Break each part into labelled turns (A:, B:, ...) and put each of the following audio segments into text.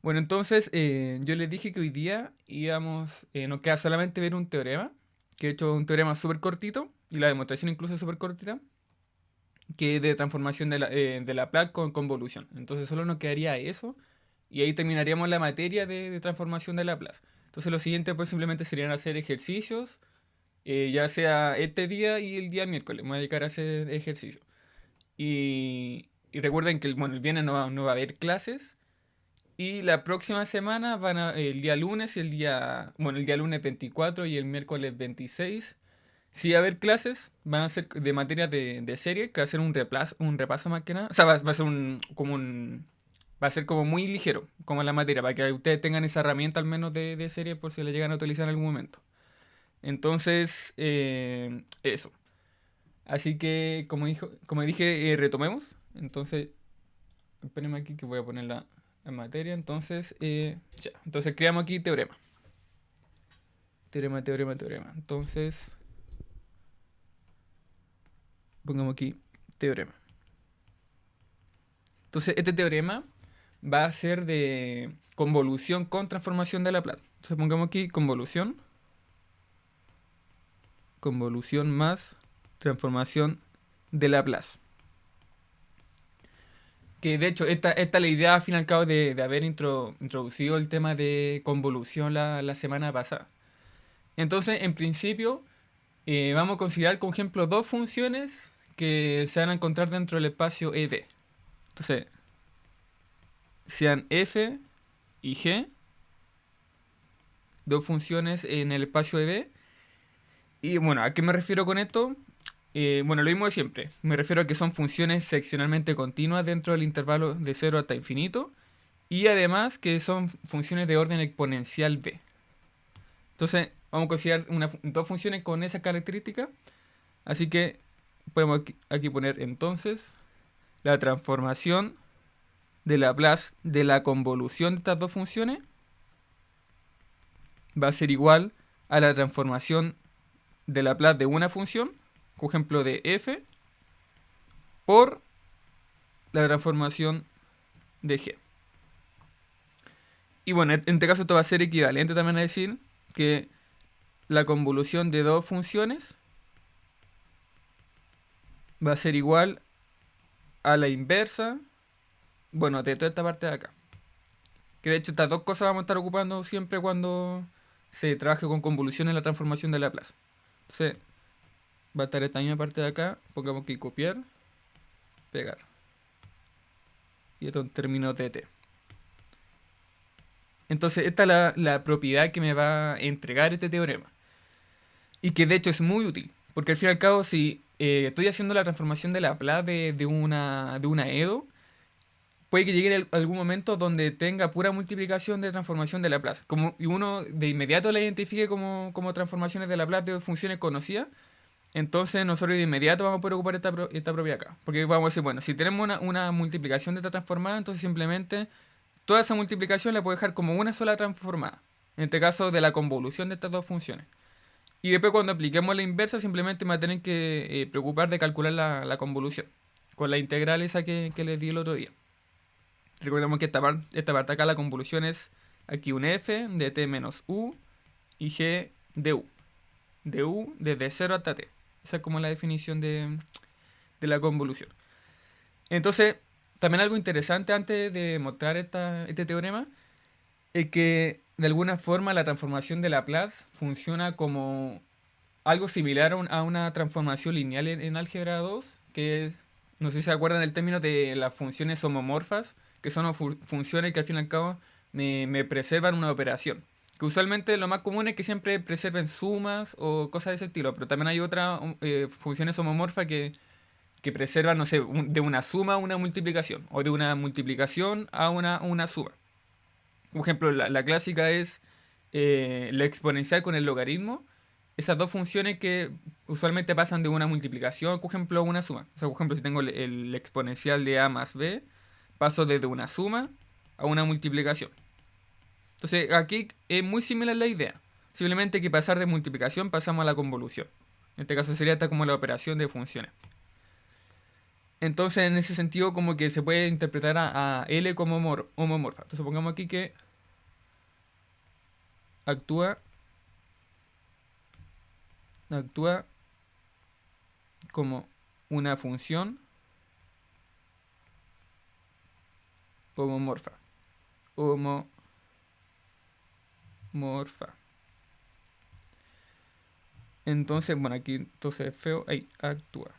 A: Bueno, entonces yo les dije que hoy día nos queda solamente ver un teorema, que he hecho un teorema súper cortito, y la demostración incluso súper cortita, que es de transformación de Laplace con convolución. Entonces solo nos quedaría eso, y ahí terminaríamos la materia de transformación de Laplace. Entonces lo siguiente pues simplemente serían hacer ejercicios, ya sea este día y el día miércoles, me voy a dedicar a hacer ejercicio. Y recuerden que bueno, el viernes no va a haber clases. Y la próxima semana el día lunes y el día lunes 24 y el miércoles 26, sí va a haber clases, van a ser de materias de serie, que va a ser un repaso más que nada. O sea, va a ser va a ser como muy ligero, como la materia, para que ustedes tengan esa herramienta al menos de serie por si la llegan a utilizar en algún momento. Entonces, eso. Así que, como dije, retomemos. Entonces, espérenme aquí que voy a poner la materia. Entonces, ya. Entonces creamos aquí teorema. Teorema, teorema, teorema. Entonces, pongamos aquí teorema. Entonces, este teorema va a ser de convolución con transformación de Laplace. Entonces, pongamos aquí convolución. Convolución más transformación de Laplace. Que de hecho, esta es la idea al fin y al cabo de haber introducido el tema de convolución la semana pasada. Entonces, en principio, vamos a considerar como ejemplo dos funciones que se van a encontrar dentro del espacio EB. Entonces, sean f y g, dos funciones en el espacio EB. Y bueno, ¿a qué me refiero con esto? Bueno, lo mismo de siempre. Me refiero a que son funciones seccionalmente continuas dentro del intervalo de 0 hasta infinito. Y además que son funciones de orden exponencial b. Entonces, vamos a considerar dos funciones con esa característica. Así que podemos aquí poner entonces la transformación de Laplace de la convolución de estas dos funciones va a ser igual a la transformación de Laplace de una función, por ejemplo de f, por la transformación de g. Y bueno, en este caso esto va a ser equivalente también a decir que la convolución de dos funciones va a ser igual a la inversa, bueno, de toda esta parte de acá. Que de hecho estas dos cosas vamos a estar ocupando siempre cuando se trabaje con convolución en la transformación de Laplace. Entonces, va a estar esta misma parte de acá, pongamos que copiar, pegar. Y esto es un término de t. Entonces, esta es la propiedad que me va a entregar este teorema. Y que de hecho es muy útil. Porque al fin y al cabo, si estoy haciendo la transformación de Laplace de una EDO, puede que llegue algún momento donde tenga pura multiplicación de transformación de Laplace. Y uno de inmediato la identifique como transformaciones de Laplace de funciones conocidas. Entonces nosotros de inmediato vamos a poder ocupar esta propiedad acá. Porque vamos a decir, bueno, si tenemos una multiplicación de esta transformada, entonces simplemente toda esa multiplicación la puedo dejar como una sola transformada. En este caso de la convolución de estas dos funciones. Y después cuando apliquemos la inversa, simplemente me va a tener que preocupar de calcular la convolución. Con la integral esa que les di el otro día. Recordemos que esta parte acá, la convolución es aquí un f de t menos u y g de u. De u desde 0 hasta t. Esa es como la definición de la convolución. Entonces, también algo interesante antes de mostrar este teorema es que de alguna forma la transformación de Laplace funciona como algo similar a una transformación lineal en álgebra 2, que no sé si se acuerdan del término de las funciones homomorfas, que son funciones que al fin y al cabo me preservan una operación. Que usualmente lo más común es que siempre preserven sumas o cosas de ese estilo, pero también hay otras funciones homomorfas que preservan, no sé, de una suma a una multiplicación, o de una multiplicación a una suma. Por ejemplo, la clásica es la exponencial con el logaritmo. Esas dos funciones que usualmente pasan de una multiplicación, por ejemplo, a una suma. O sea, por ejemplo, si tengo el exponencial de a más b, paso desde una suma a una multiplicación. Entonces, aquí es muy similar la idea. Simplemente que pasar de multiplicación pasamos a la convolución. En este caso sería esta como la operación de funciones. Entonces, en ese sentido, como que se puede interpretar a L como homomorfa. Entonces, pongamos aquí que actúa, actúa como una función homomorfa. Homomorfa. Entonces, bueno, aquí entonces es feo, ahí actúa.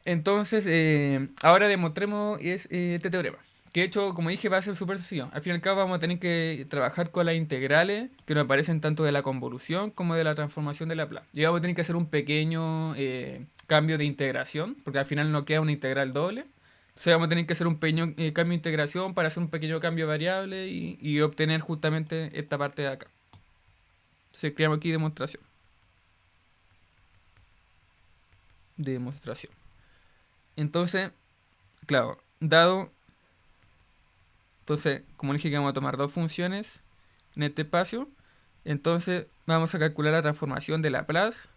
A: Entonces, ahora demostremos este teorema. Que de hecho, como dije, va a ser súper sencillo. Al fin y al cabo vamos a tener que trabajar con las integrales que nos aparecen tanto de la convolución como de la transformación de Laplace. Y vamos a tener que hacer un pequeño cambio de integración, porque al final no queda una integral doble. Entonces vamos a tener que hacer un pequeño cambio de integración para hacer un pequeño cambio de variable y obtener justamente esta parte de acá. Entonces creamos aquí demostración. Demostración. Entonces, claro, dado. Entonces, como dije que vamos a tomar dos funciones en este espacio, entonces vamos a calcular la transformación de Laplace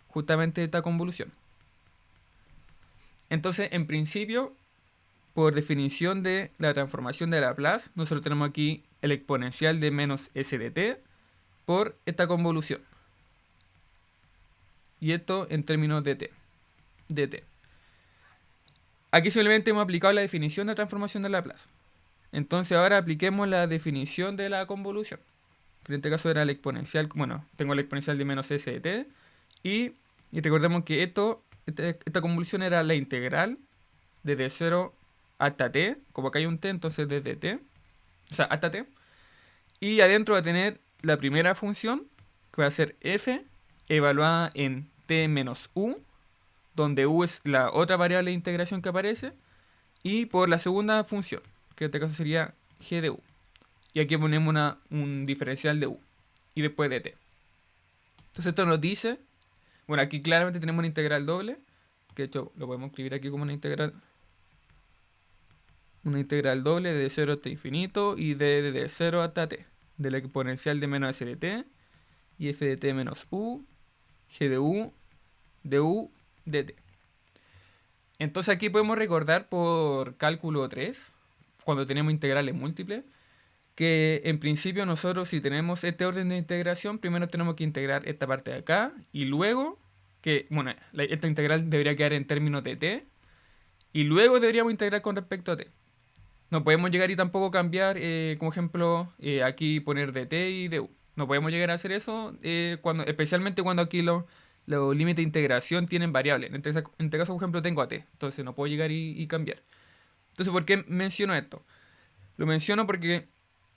A: justamente de esta convolución. Entonces, en principio, por definición de la transformación de Laplace, nosotros tenemos aquí el exponencial de menos s de t por esta convolución. Y esto en términos de t. Aquí simplemente hemos aplicado la definición de transformación de Laplace. Entonces ahora apliquemos la definición de la convolución. Que en este caso era el exponencial, bueno, tengo el exponencial de menos s de t. Y recordemos que esta convolución era la integral desde 0 hasta t. Como acá hay un t, entonces desde t. O sea, hasta t. Y adentro va a tener la primera función, que va a ser f, evaluada en t menos u, donde u es la otra variable de integración que aparece, y por la segunda función, que en este caso sería g de u. Y aquí ponemos un diferencial de u, y después de t. Entonces esto nos dice, bueno, aquí claramente tenemos una integral doble, que de hecho lo podemos escribir aquí como una integral doble de 0 hasta infinito y de 0 hasta t, de la exponencial de menos s de t, y f de t menos u, g de u, de t. Entonces aquí podemos recordar por cálculo 3, cuando tenemos integrales múltiples, que en principio nosotros si tenemos este orden de integración, primero tenemos que integrar esta parte de acá, y luego, bueno, esta integral debería quedar en términos de t, y luego deberíamos integrar con respecto a t. No podemos llegar y tampoco cambiar, como ejemplo, aquí poner de t y de u. No podemos llegar a hacer eso, especialmente cuando aquí los límites de integración tienen variables. En este caso, por ejemplo, tengo a t, entonces no puedo llegar y cambiar. Entonces, ¿por qué menciono esto? Lo menciono porque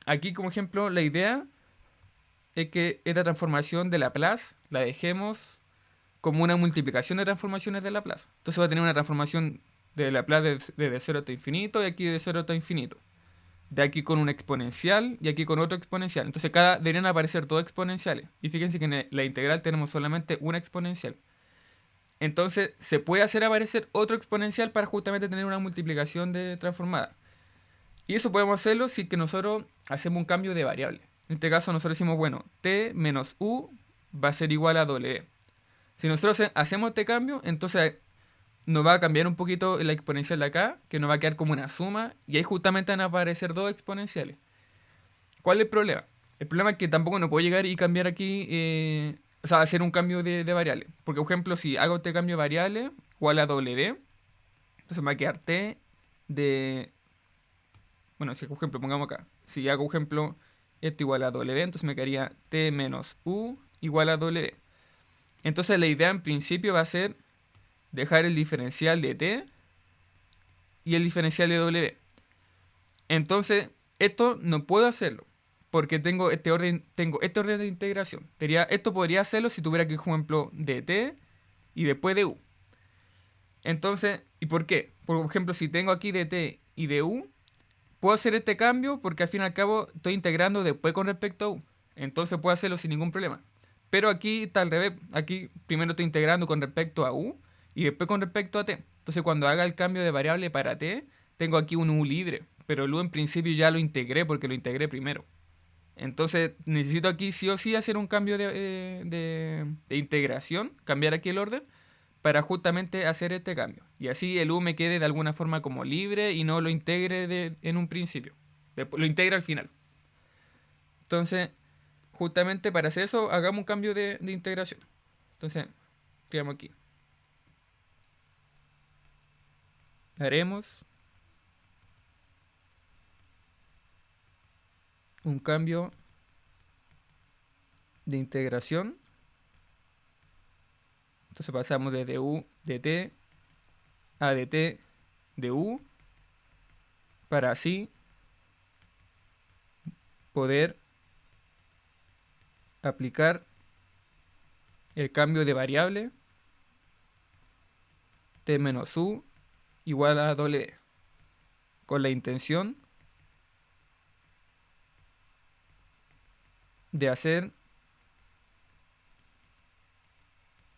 A: aquí, como ejemplo, la idea es que esta transformación de Laplace la dejemos como una multiplicación de transformaciones de Laplace. Entonces va a tener una transformación de Laplace desde 0 hasta infinito y aquí de 0 hasta infinito. De aquí con un exponencial y aquí con otro exponencial. Entonces deberían aparecer dos exponenciales. Y fíjense que en la integral tenemos solamente una exponencial. Entonces se puede hacer aparecer otro exponencial para justamente tener una multiplicación de transformada. Y eso podemos hacerlo si que nosotros hacemos un cambio de variable. En este caso nosotros decimos, bueno, t menos u va a ser igual a w. Si nosotros hacemos este cambio, entonces nos va a cambiar un poquito la exponencial de acá, que nos va a quedar como una suma, y ahí justamente van a aparecer dos exponenciales. ¿Cuál es el problema? El problema es que tampoco no puedo llegar y cambiar aquí, o sea, hacer un cambio de variable. Porque, por ejemplo, si hago este cambio de variable igual a w, entonces me va a quedar t de... Bueno, si por ejemplo, pongamos acá, si hago, por ejemplo, esto igual a w, entonces me quedaría t menos u igual a w. Entonces la idea en principio va a ser dejar el diferencial de t y el diferencial de w. Entonces, esto no puedo hacerlo porque tengo este orden de integración. Esto podría hacerlo si tuviera que, por ejemplo, de t y después de u. Entonces, ¿y por qué? Por ejemplo, si tengo aquí de t y de u, puedo hacer este cambio porque al fin y al cabo estoy integrando después con respecto a u. Entonces puedo hacerlo sin ningún problema. Pero aquí está al revés. Aquí primero estoy integrando con respecto a u y después con respecto a t. Entonces cuando haga el cambio de variable para t, tengo aquí un u libre. Pero el u en principio ya lo integré porque lo integré primero. Entonces necesito aquí sí o sí hacer un cambio de integración, cambiar aquí el orden, para justamente hacer este cambio. Y así el U me quede de alguna forma como libre y no lo integre en un principio. Lo integra al final. Entonces, justamente para hacer eso, hagamos un cambio de integración. Entonces, escribamos aquí. Haremos un cambio de integración. Entonces pasamos desde U de t a dt de U para así poder aplicar el cambio de variable t menos U igual a doble con la intención de hacer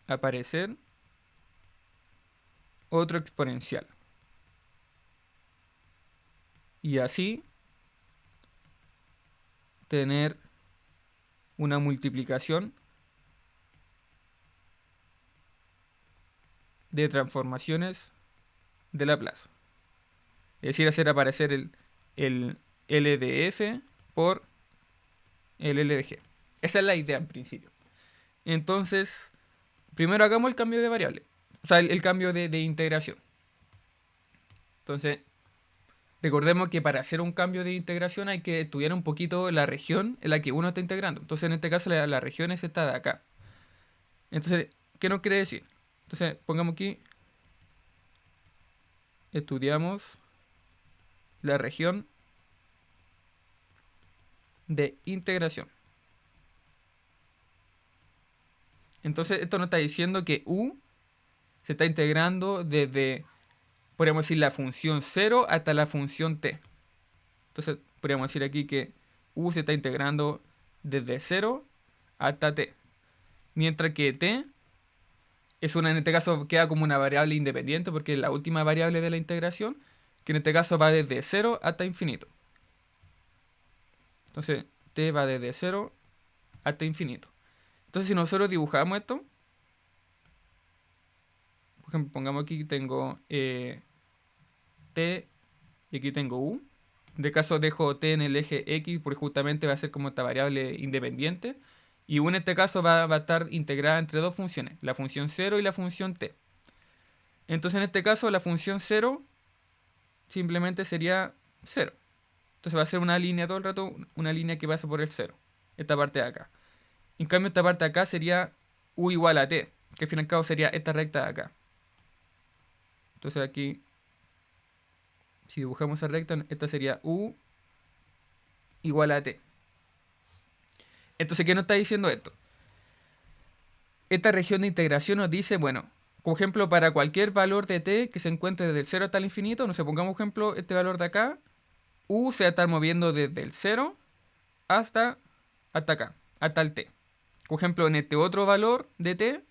A: aparecer otro exponencial. Y así tener una multiplicación de transformaciones de Laplace. Es decir, hacer aparecer el L de f por el L de g. Esa es la idea en principio. Entonces, primero hagamos el cambio de variable. O sea, el cambio de integración. Entonces, recordemos que para hacer un cambio de integración hay que estudiar un poquito la región en la que uno está integrando. Entonces, en este caso, la región es esta de acá. Entonces, ¿qué nos quiere decir? Entonces, pongamos aquí, estudiamos la región de integración. Entonces, esto nos está diciendo que U se está integrando desde, podríamos decir, la función 0 hasta la función t. Entonces, podríamos decir aquí que U se está integrando desde 0 hasta t. Mientras que t es una, en este caso, queda como una variable independiente porque es la última variable de la integración, que en este caso va desde 0 hasta infinito. Entonces, t va desde 0 hasta infinito. Entonces, si nosotros dibujamos esto, por ejemplo, pongamos aquí, tengo t y aquí tengo u. De caso dejo t en el eje x porque justamente va a ser como esta variable independiente. Y u en este caso va a estar integrada entre dos funciones, la función 0 y la función t. Entonces en este caso la función 0 simplemente sería 0. Entonces va a ser una línea todo el rato, una línea que pasa por el 0. Esta parte de acá. En cambio esta parte de acá sería u igual a t, que al fin y al cabo sería esta recta de acá. Entonces aquí, si dibujamos esa recta, esta sería u igual a t. Entonces, ¿qué nos está diciendo esto? Esta región de integración nos dice, bueno, como ejemplo, para cualquier valor de t que se encuentre desde el 0 hasta el infinito, no sé, pongamos ejemplo, este valor de acá, u se va a estar moviendo desde el 0 hasta acá, hasta el t. Por ejemplo, en este otro valor de t,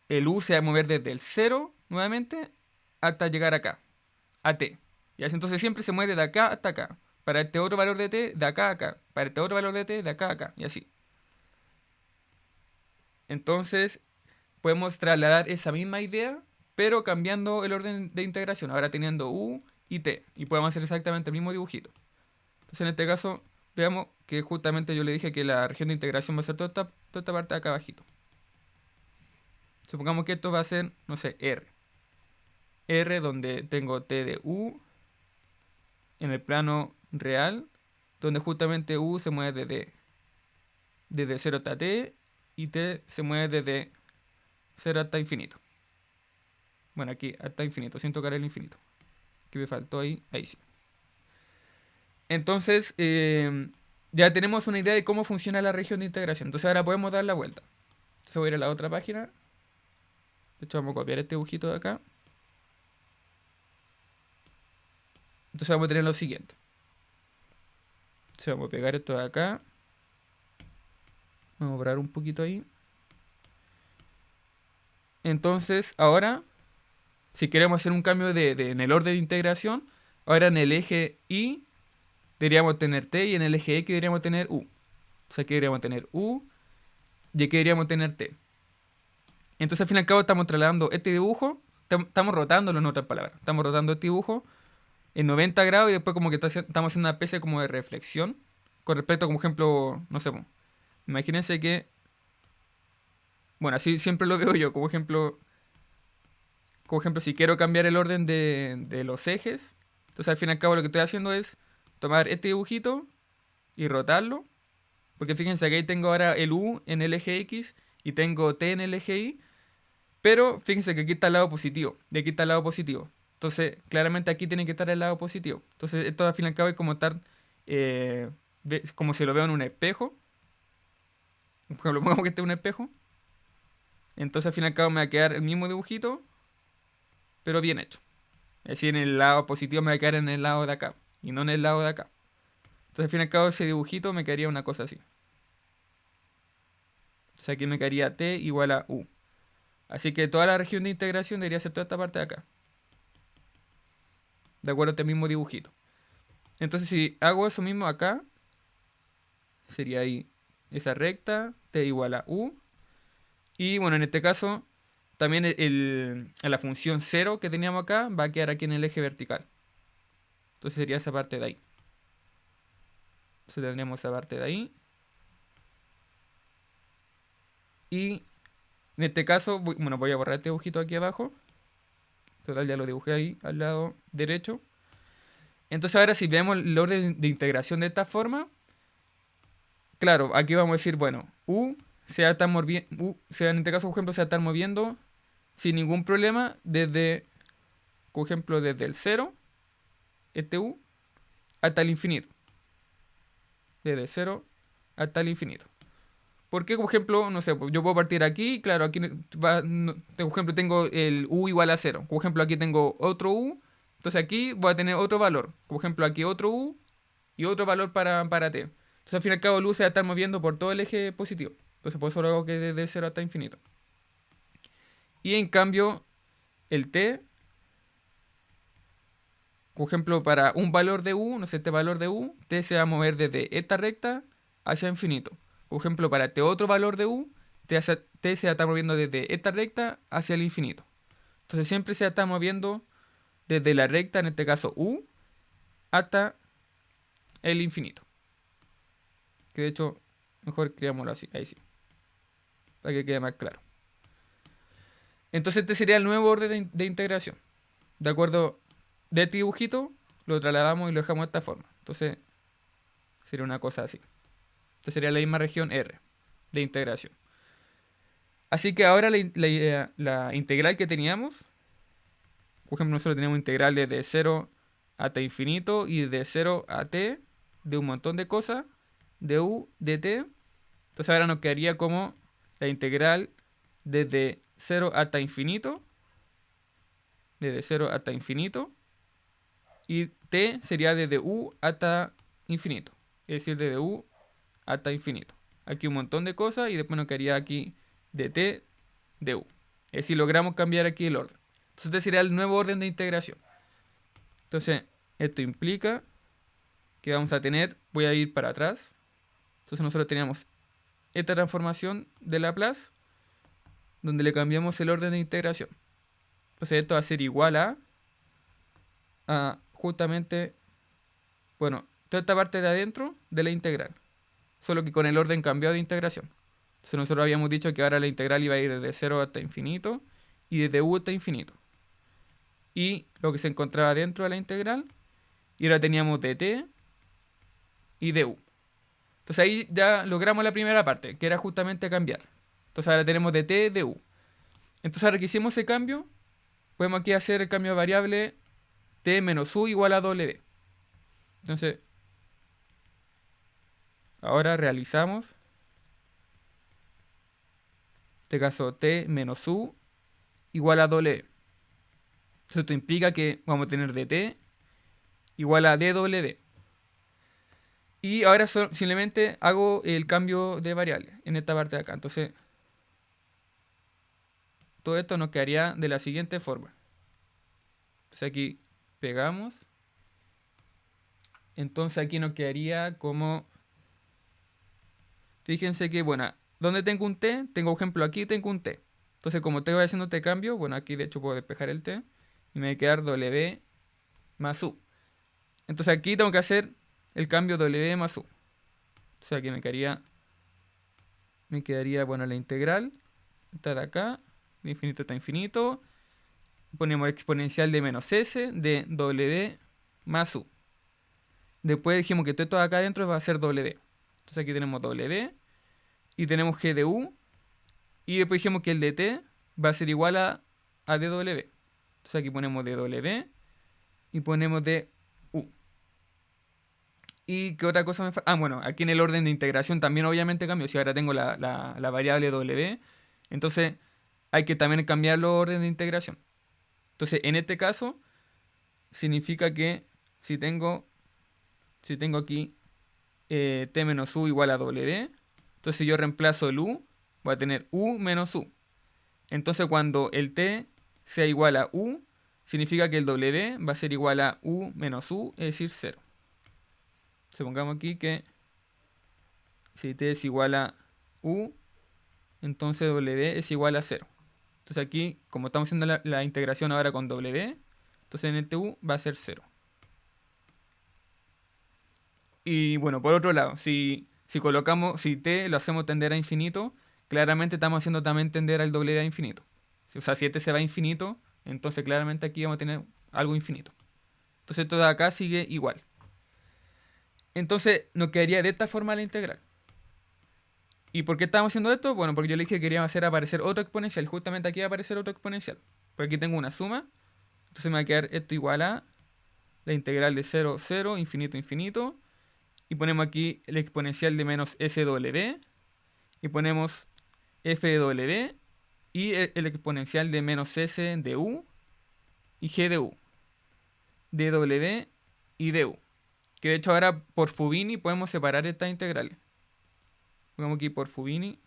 A: el u se va a mover desde el 0 nuevamente hasta llegar acá, a t. Y así entonces siempre se mueve de acá hasta acá. Para este otro valor de t, de acá a acá. Para este otro valor de t, de acá a acá. Y así. Entonces, podemos trasladar esa misma idea, pero cambiando el orden de integración. Ahora teniendo u y t. Y podemos hacer exactamente el mismo dibujito. Entonces, en este caso, veamos que justamente yo le dije que la región de integración va a ser toda esta parte de acá abajito. Supongamos que esto va a ser, no sé, R. R donde tengo t de u en el plano real, donde justamente u se mueve desde 0 hasta t y t se mueve desde 0 hasta infinito. Bueno, aquí hasta infinito, sin tocar el infinito. Que me faltó ahí, ahí sí. Entonces, ya tenemos una idea de cómo funciona la región de integración. Entonces ahora podemos dar la vuelta. Entonces voy a ir a la otra página. De hecho, vamos a copiar este dibujito de acá. Entonces vamos a tener lo siguiente. Entonces vamos a pegar esto de acá. Vamos a borrar un poquito ahí. Entonces, ahora, si queremos hacer un cambio en el orden de integración, ahora en el eje Y deberíamos tener t y en el eje X deberíamos tener u. O sea, aquí deberíamos tener u y aquí deberíamos tener t. Entonces al fin y al cabo estamos trasladando este dibujo, estamos rotándolo en otras palabras. Estamos rotando este dibujo en 90 grados y después como que estamos haciendo una especie como de reflexión con respecto, como ejemplo, no sé, po, imagínense que, bueno, así siempre lo veo yo, como ejemplo, si quiero cambiar el orden de los ejes, entonces al fin y al cabo lo que estoy haciendo es tomar este dibujito y rotarlo, porque fíjense que ahí tengo ahora el U en el eje X y tengo T en el eje Y, pero fíjense que aquí está el lado positivo, y aquí está el lado positivo. Entonces, claramente aquí tiene que estar el lado positivo. Entonces, esto al fin y al cabo es como estar, como si lo veo en un espejo. Por ejemplo, pongamos que este es un espejo. Entonces, al fin y al cabo me va a quedar el mismo dibujito, pero bien hecho. Es decir, en el lado positivo me va a quedar en el lado de acá, y no en el lado de acá. Entonces, al fin y al cabo, ese dibujito me quedaría una cosa así. O sea, aquí me quedaría T igual a U. Así que toda la región de integración debería ser toda esta parte de acá. De acuerdo a este mismo dibujito. Entonces, si hago eso mismo acá, sería ahí esa recta, T igual a U. Y bueno, en este caso, también la función 0 que teníamos acá va a quedar aquí en el eje vertical. Entonces sería esa parte de ahí. Entonces tendríamos esa parte de ahí. Y en este caso, bueno, voy a borrar este dibujito aquí abajo. Total, ya lo dibujé ahí al lado derecho. Entonces ahora si vemos el orden de integración de esta forma, claro, aquí vamos a decir, bueno, U se va a estar moviendo, en este caso, por ejemplo, se va a estar moviendo sin ningún problema desde, por ejemplo, desde el 0, este U, hasta el infinito. Desde 0 hasta el infinito. Porque, por ejemplo, no sé, pues, yo puedo partir aquí, claro, aquí por ejemplo, tengo el U igual a 0. Por ejemplo, aquí tengo otro U, entonces aquí voy a tener otro valor. Por ejemplo, aquí otro U y otro valor para T. Entonces, al fin y al cabo, el U se va a estar moviendo por todo el eje positivo. Entonces, por eso lo hago que desde 0 hasta infinito. Y en cambio, el T, por ejemplo, para un valor de U, no sé, este valor de U, T se va a mover desde esta recta hacia infinito. Por ejemplo, para este otro valor de U, T se va a estar moviendo desde esta recta hacia el infinito. Entonces siempre se va a estar moviendo desde la recta, en este caso U, hasta el infinito. Que de hecho, mejor escribámoslo así, ahí sí, para que quede más claro. Entonces este sería el nuevo orden de integración. De acuerdo, de este dibujito lo trasladamos y lo dejamos de esta forma. Entonces sería una cosa así. Esta sería la misma región R de integración. Así que ahora la integral que teníamos, por ejemplo, nosotros tenemos integral desde 0 hasta infinito y de 0 a t de un montón de cosas, de u, de t. Entonces ahora nos quedaría como la integral desde 0 hasta infinito, desde 0 hasta infinito, y t sería desde u hasta infinito, es decir, desde u hasta infinito. Aquí un montón de cosas y después nos quedaría aquí de t de u. Es decir, logramos cambiar aquí el orden. Entonces este sería el nuevo orden de integración. Entonces, esto implica que vamos a tener, voy a ir para atrás. Entonces nosotros teníamos esta transformación de Laplace, donde le cambiamos el orden de integración. Entonces esto va a ser igual a justamente, bueno, toda esta parte de adentro de la integral. Solo que con el orden cambiado de integración. Entonces nosotros habíamos dicho que ahora la integral iba a ir desde 0 hasta infinito y desde u hasta infinito. Y lo que se encontraba dentro de la integral, y ahora teníamos dt y du. Entonces ahí ya logramos la primera parte, que era justamente cambiar. Entonces ahora tenemos dt, du. Entonces ahora que hicimos ese cambio, podemos aquí hacer el cambio de variable t menos u igual a w. Entonces, ahora realizamos, en este caso t menos u igual a w. Entonces esto implica que vamos a tener dt igual a dw. Y ahora simplemente hago el cambio de variable en esta parte de acá. Entonces, todo esto nos quedaría de la siguiente forma. Entonces aquí pegamos. Entonces aquí nos quedaría como... Fíjense que, bueno, ¿dónde tengo un t? Tengo ejemplo aquí, tengo un t. Entonces, como estoy haciendo este cambio, bueno, aquí de hecho puedo despejar el t y me va a quedar w más u. Entonces aquí tengo que hacer el cambio w más u. O sea, aquí me quedaría, bueno, la integral, esta de acá, de infinito hasta infinito. Ponemos exponencial de menos s de w más u. Después dijimos que todo esto de acá adentro va a ser w. Entonces aquí tenemos w y tenemos g de u. Y después dijimos que el de t va a ser igual a dw. Entonces aquí ponemos dw y ponemos du. ¿Y qué otra cosa me falta? Ah, bueno, aquí en el orden de integración también obviamente cambio. Si ahora tengo la variable w, entonces hay que también cambiar los orden de integración. Entonces, en este caso, significa que si tengo aquí t menos u igual a w, entonces si yo reemplazo el u, voy a tener u menos u. Entonces, cuando el t sea igual a u, significa que el w va a ser igual a u menos u, es decir, 0. Supongamos aquí que si t es igual a u, entonces w es igual a 0. Entonces aquí, como estamos haciendo la integración ahora con w, entonces en este u va a ser 0. Y bueno, por otro lado, si t lo hacemos tender a infinito, claramente estamos haciendo también tender al w a infinito. O sea, si este se va a infinito, entonces claramente aquí vamos a tener algo infinito. Entonces todo acá sigue igual. Entonces nos quedaría de esta forma la integral. ¿Y por qué estamos haciendo esto? Bueno, porque yo le dije que quería hacer aparecer otro exponencial. Justamente aquí va a aparecer otro exponencial. Porque aquí tengo una suma. Entonces me va a quedar esto igual a la integral de 0, 0, infinito, infinito. Y ponemos aquí el exponencial de menos SW. Y ponemos f de w. Y el exponencial de menos s de u. Y g de u. dw y du. Que de hecho ahora por Fubini podemos separar estas integrales. Pongamos aquí por Fubini.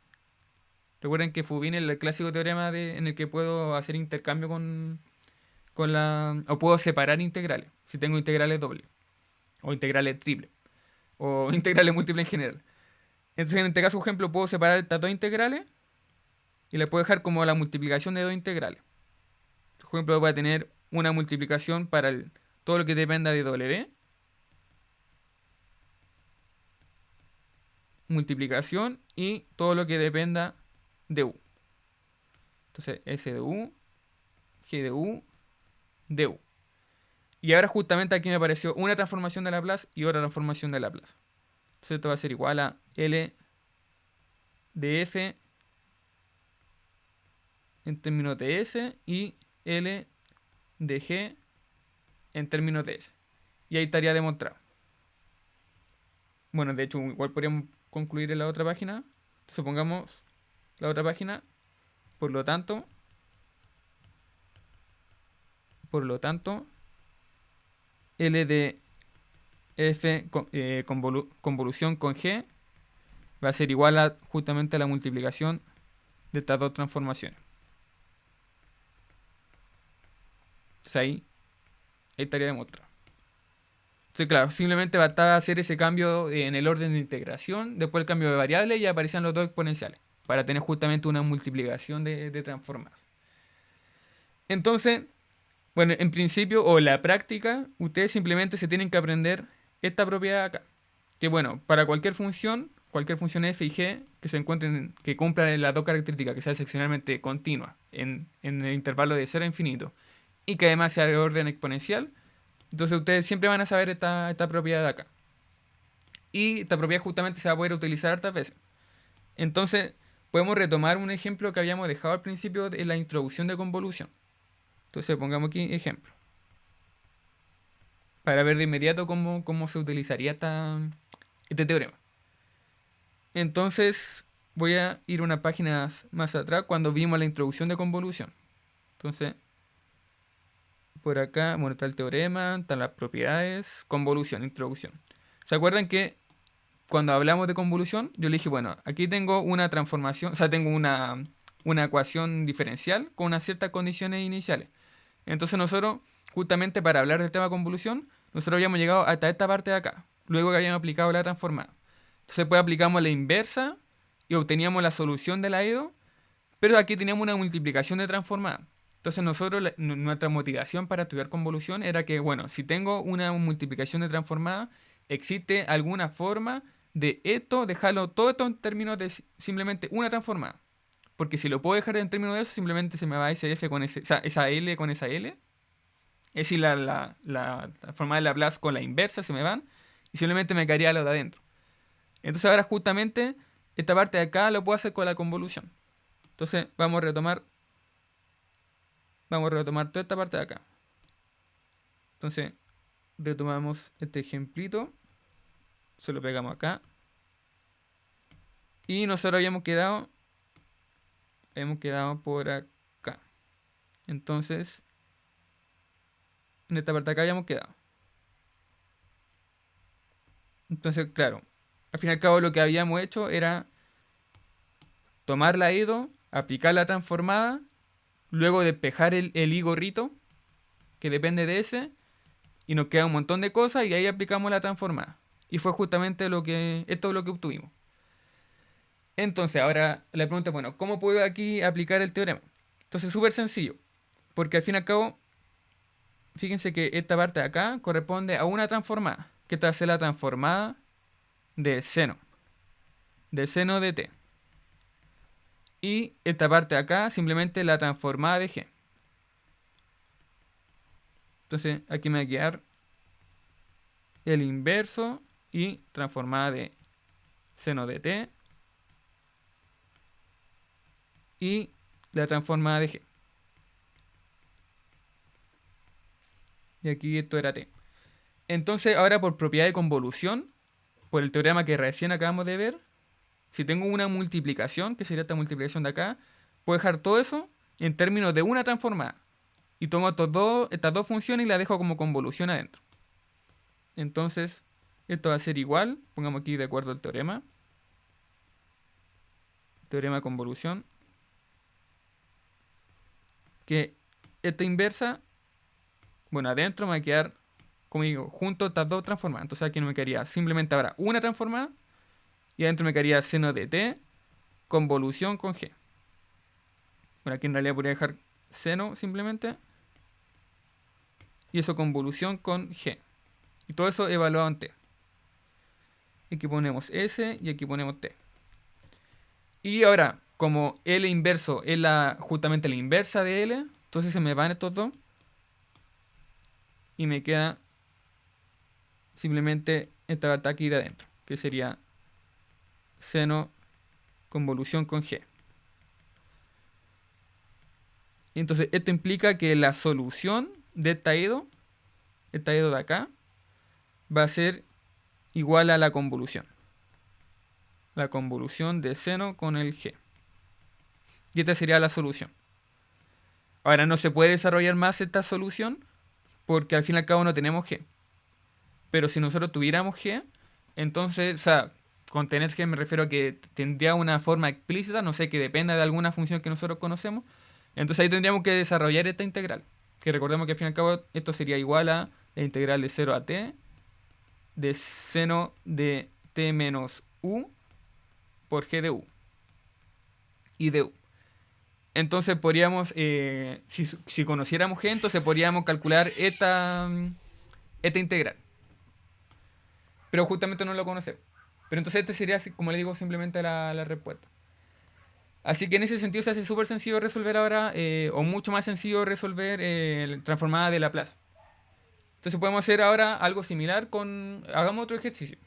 A: Recuerden que Fubini es el clásico teorema en el que puedo hacer intercambio o puedo separar integrales. Si tengo integrales dobles. O integrales triples. O integrales múltiples en general. Entonces en este caso, por ejemplo, puedo separar estas dos integrales. Y las puedo dejar como la multiplicación de dos integrales. Por ejemplo, voy a tener una multiplicación para todo lo que dependa de w. Multiplicación y todo lo que dependa de u. Entonces, S de u, G de u, du. Y ahora justamente aquí me apareció una transformación de Laplace y otra transformación de Laplace. Entonces esto va a ser igual a L de f en términos de S y L de G en términos de S. Y ahí estaría demostrado. Bueno, de hecho, igual podríamos concluir en la otra página. Supongamos la otra página. Por lo tanto, L de f convolución con G va a ser igual a justamente la multiplicación de estas dos transformaciones. Entonces ahí estaría demostrado. Entonces claro, simplemente bastaba hacer ese cambio en el orden de integración, después el cambio de variable y ya aparecían los dos exponenciales, para tener justamente una multiplicación de transformadas. Entonces, bueno, en principio o en la práctica, ustedes simplemente se tienen que aprender esta propiedad acá. Que bueno, para cualquier función f y g que se encuentren, que cumplan las dos características, que sea seccionalmente continua en el intervalo de 0 a infinito, y que además sea de orden exponencial, entonces ustedes siempre van a saber esta propiedad de acá. Y esta propiedad justamente se va a poder utilizar hartas veces. Entonces, podemos retomar un ejemplo que habíamos dejado al principio de la introducción de convolución. Entonces, pongamos aquí ejemplo. Para ver de inmediato cómo se utilizaría este teorema. Entonces, voy a ir unas páginas más atrás cuando vimos la introducción de convolución. Entonces, por acá, bueno, está el teorema, están las propiedades, convolución, introducción. ¿Se acuerdan que cuando hablamos de convolución, yo le dije, bueno, aquí tengo una transformación, o sea, tengo una ecuación diferencial con unas ciertas condiciones iniciales. Entonces nosotros, justamente para hablar del tema convolución, nosotros habíamos llegado hasta esta parte de acá, luego que habíamos aplicado la transformada. Entonces pues aplicamos la inversa y obteníamos la solución de la EDO Pero aquí teníamos una multiplicación de transformada. Entonces nosotros, nuestra motivación para estudiar convolución era que, bueno, si tengo una multiplicación de transformada, existe alguna forma de esto, dejarlo todo esto en términos de simplemente una transformada. Porque si lo puedo dejar en términos de eso, simplemente se me va ese F con ese, o sea, esa L con esa L. Es decir, la transformada de Laplace con la inversa se me van. Y simplemente me quedaría lo de adentro. Entonces ahora justamente esta parte de acá lo puedo hacer con la convolución. Entonces vamos a retomar toda esta parte de acá. Entonces retomamos este ejemplito. Se lo pegamos acá. Y nosotros hemos quedado por acá. Entonces, en esta parte de acá habíamos quedado. Entonces, claro, al fin y al cabo lo que habíamos hecho era tomar la IDO, aplicar la transformada, luego despejar el I gorrito, que depende de ese, y nos queda un montón de cosas y ahí aplicamos la transformada. Y fue justamente esto es lo que obtuvimos. Entonces, ahora la pregunta es, bueno, ¿cómo puedo aquí aplicar el teorema? Entonces, súper sencillo, porque al fin y al cabo, fíjense que esta parte de acá corresponde a una transformada, que esta va a ser la transformada del seno de t. Y esta parte de acá, simplemente la transformada de g. Entonces, aquí me va a quedar el inverso y transformada de seno de t y la transformada de g. Y aquí esto era t. Entonces, ahora por propiedad de convolución, por el teorema que recién acabamos de ver, si tengo una multiplicación, que sería esta multiplicación de acá, puedo dejar todo eso en términos de una transformada. Y tomo estas dos funciones y las dejo como convolución adentro. Entonces, esto va a ser igual, pongamos aquí de acuerdo al teorema. Teorema de convolución. Que esta inversa, bueno, adentro me va a quedar, como digo, junto a estas dos transformadas. Entonces aquí no me quedaría simplemente ahora una transformada. Y adentro me quedaría seno de t, convolución con g. Bueno, aquí en realidad podría dejar seno simplemente. Y eso convolución con g. Y todo eso evaluado en t. Aquí ponemos s y aquí ponemos t. Y ahora, como L inverso es justamente la inversa de L, entonces se me van estos dos. Y me queda simplemente esta parte aquí de adentro, que sería seno convolución con g. Y entonces esto implica que la solución de esta edo de acá, va a ser igual a la convolución. La convolución de seno con el g. Y esta sería la solución. Ahora no se puede desarrollar más esta solución porque al fin y al cabo no tenemos g. Pero si nosotros tuviéramos g, entonces, o sea, con tener g me refiero a que tendría una forma explícita, no sé, que dependa de alguna función que nosotros conocemos. Entonces ahí tendríamos que desarrollar esta integral. Que recordemos que al fin y al cabo esto sería igual a la integral de 0 a t de seno de t menos u por g de u y de u. Entonces podríamos, si conociéramos g, entonces podríamos calcular esta integral. Pero justamente no lo conocemos. Pero entonces este sería, como le digo, simplemente la respuesta. Así que en ese sentido se hace súper sencillo resolver ahora, o mucho más sencillo resolver la transformada de Laplace. Entonces podemos hacer ahora algo similar hagamos otro ejercicio,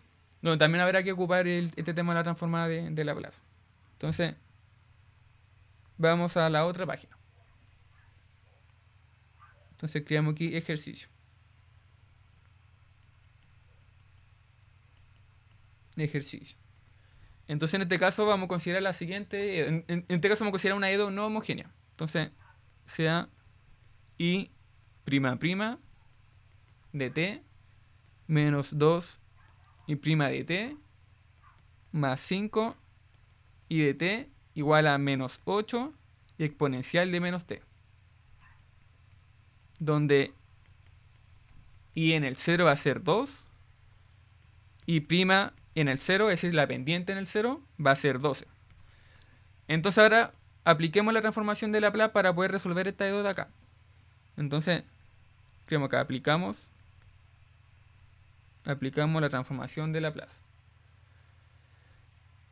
A: donde también habrá que ocupar este tema de la transformada de Laplace. Entonces, vamos a la otra página. Entonces creamos aquí ejercicio. Ejercicio. Entonces en este caso vamos a considerar la siguiente. En este caso vamos a considerar una edo no homogénea. Entonces, sea I'' de t menos 2 y prima de t más 5 y de t igual a menos 8 y exponencial de menos t. Donde i en el 0 va a ser 2 y prima en el 0, es decir, la pendiente en el 0, va a ser 12. Entonces ahora apliquemos la transformación de Laplace para poder resolver esta E2 de acá. Entonces, creemos que aplicamos la transformación de Laplace.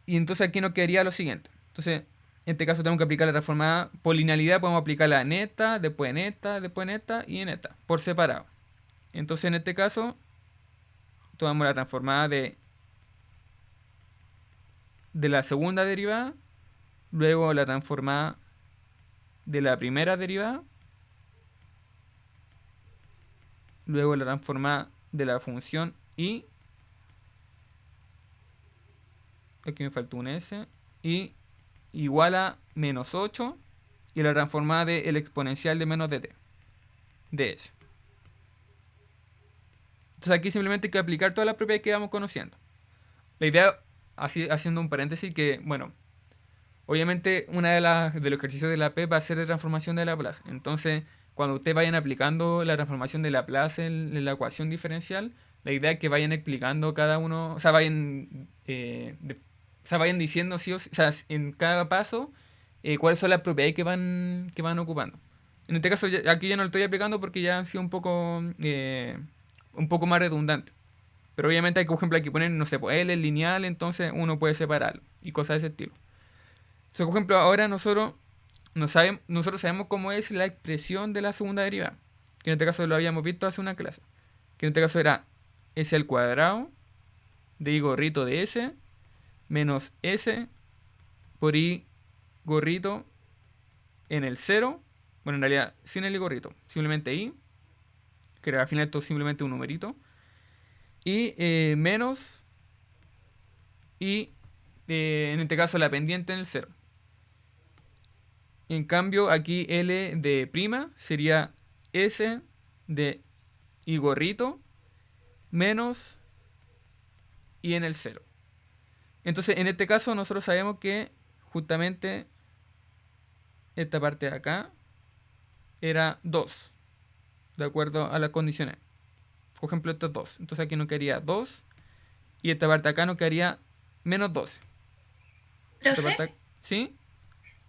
A: Y entonces aquí nos quedaría lo siguiente. Entonces, en este caso tenemos que aplicar la transformada por linealidad, podemos aplicarla en esta, después en esta, después en esta y en esta, por separado. Entonces en este caso, tomamos la transformada de la segunda derivada, luego la transformada de la primera derivada, luego la transformada de la función y, aquí me faltó un s, y igual a menos 8 y la transformada del exponencial de menos dt, ds. Entonces aquí simplemente hay que aplicar todas las propiedades que vamos conociendo. La idea, así haciendo un paréntesis, que bueno, obviamente una de los ejercicios de la P va a ser de transformación de Laplace. Entonces, cuando ustedes vayan aplicando la transformación de Laplace en la ecuación diferencial, la idea es que vayan explicando cada uno, o sea, vayan diciendo sí o sí, o sea, en cada paso cuáles son las propiedades que van ocupando. En este caso, aquí ya no lo estoy aplicando porque ya han sido un poco más redundante. Pero obviamente hay que, por ejemplo, aquí poner, no sé, pues L es lineal, entonces uno puede separarlo y cosas de ese estilo. Entonces, por ejemplo, ahora nosotros sabemos cómo es la expresión de la segunda derivada, que en este caso lo habíamos visto hace una clase, que en este caso era s al cuadrado de i gorrito de s menos s por i gorrito en el 0, bueno, en realidad sin el i gorrito, simplemente i, que al final esto es simplemente un numerito, y menos y en este caso la pendiente en el 0. En cambio aquí L de prima sería S de i gorrito menos i en el 0. Entonces en este caso nosotros sabemos que justamente esta parte de acá era 2, de acuerdo a las condiciones. Por ejemplo, esto es 2. Entonces aquí nos quedaría 2 y esta parte de acá nos quedaría menos 12.
B: Profe,
A: ¿Sí?